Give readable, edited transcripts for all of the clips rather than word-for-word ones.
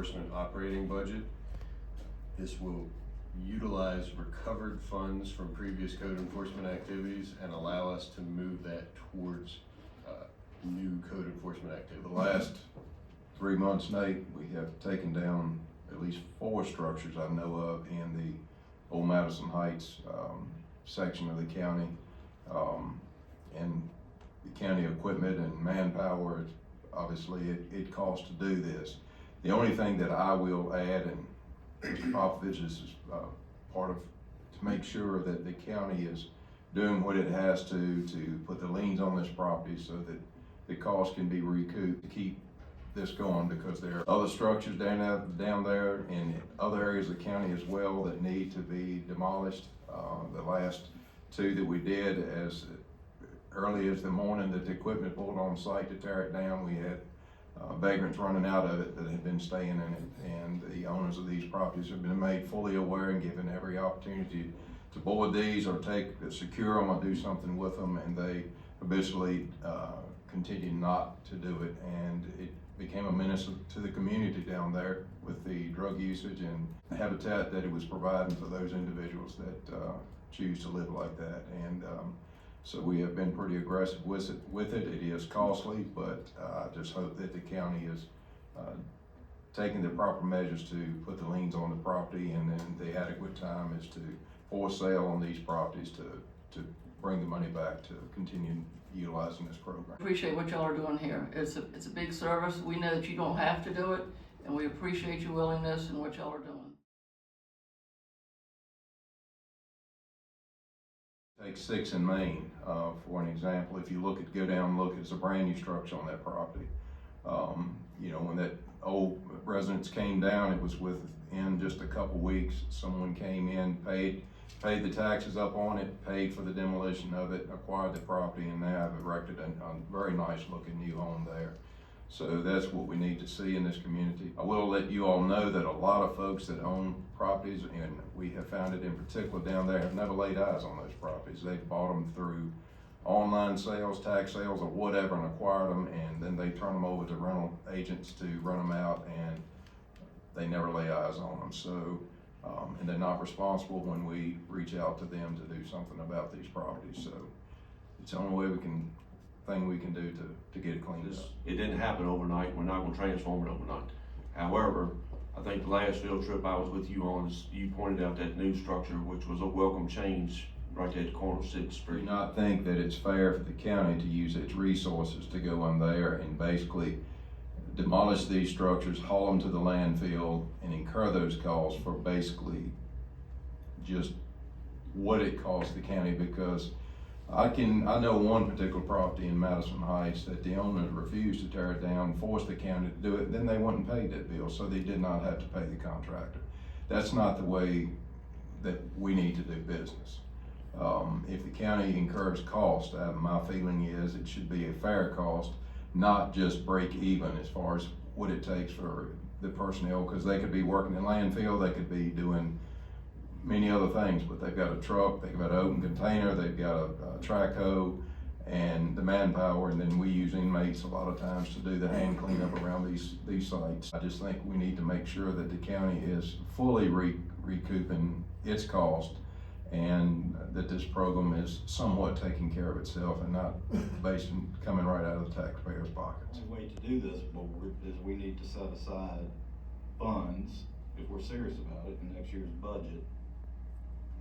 enforcement operating budget. This will utilize recovered funds from previous code enforcement activities and allow us to move that towards new code enforcement activity. The last 3 months, Nate, we have taken down at least 4 structures I know of in the Old Madison Heights section of the county. And the county equipment and manpower, obviously it costs to do this. The only thing that I will add, and Mr. Popovich is part of, to make sure that the county is doing what it has to put the liens on this property so that the cost can be recouped to keep this going, because there are other structures down there in other areas of the county as well that need to be demolished. The last 2 that we did as early as the morning that the equipment pulled on site to tear it down, we had vagrants running out of it that had been staying in it, and the owners of these properties have been made fully aware and given every opportunity to board these or secure them or do something with them, and they habitually continue not to do it, and it became a menace to the community down there with the drug usage and habitat that it was providing for those individuals that choose to live like that. And so we have been pretty aggressive with it. It is costly, but I just hope that the county is taking the proper measures to put the liens on the property, and then the adequate time is to force sale on these properties to bring the money back to continue utilizing this program. Appreciate what y'all are doing here. It's a big service. We know that you don't have to do it, and we appreciate your willingness and what y'all are doing. Take 6 in Maine, for an example. If you go down and look, it's a brand new structure on that property. You know, when that old residence came down, it was within just a couple weeks. Someone came in, paid the taxes up on it, paid for the demolition of it, acquired the property, and now have erected a very nice looking new home there. So that's what we need to see in this community. I will let you all know that a lot of folks that own properties, and we have found it in particular down there, have never laid eyes on those properties. They've bought them through online sales, tax sales, or whatever, and acquired them, and then they turn them over to rental agents to rent them out, and they never lay eyes on them. So, and they're not responsible when we reach out to them to do something about these properties. So it's the only way we can do to get it cleaned up. It didn't happen overnight. We're not going to transform it overnight. However, I think the last field trip I was with you on, you pointed out that new structure, which was a welcome change right there at the corner of 6th Do Street. not think that it's fair for the county to use its resources to go in there and basically demolish these structures, haul them to the landfill, and incur those costs for basically just what it costs the county, because I know one particular property in Madison Heights that the owner refused to tear it down, forced the county to do it, then they went and paid that bill, so they did not have to pay the contractor. That's not the way that we need to do business. If the county incurs cost, my feeling is it should be a fair cost, not just break even as far as what it takes for the personnel, because they could be working in landfill, they could be doing many other things, but they've got a truck, they've got an open container, they've got a track hoe and the manpower, and then we use inmates a lot of times to do the hand cleanup around these sites. I just think we need to make sure that the county is fully recouping its cost, and that this program is somewhat taking care of itself and not coming right out of the taxpayers' pockets. The way to do this, board, is we need to set aside funds, if we're serious about it, in next year's budget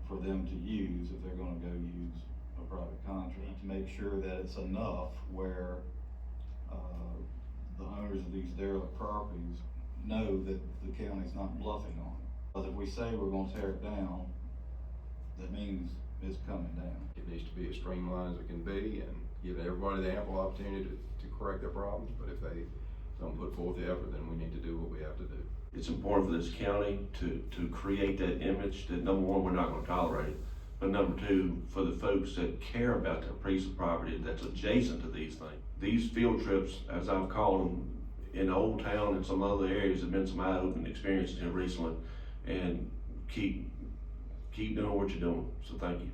for them to use if they're gonna go use a private contract, to make sure that it's enough where the owners of these derelict properties know that the county's not bluffing on it. Because if we say we're gonna tear it down, that means it's coming down. It needs to be as streamlined as it can be and give everybody the ample opportunity to correct their problems, but if they don't put forth the effort, then we need to do what we have to do. It's important for this county to create that image that, number one, we're not going to tolerate it, but number two, for the folks that care about that piece of property that's adjacent to these things. These field trips, as I've called them, in Old Town and some other areas, have been some eye-opening experiences here recently, and keep doing what you're doing, so thank you.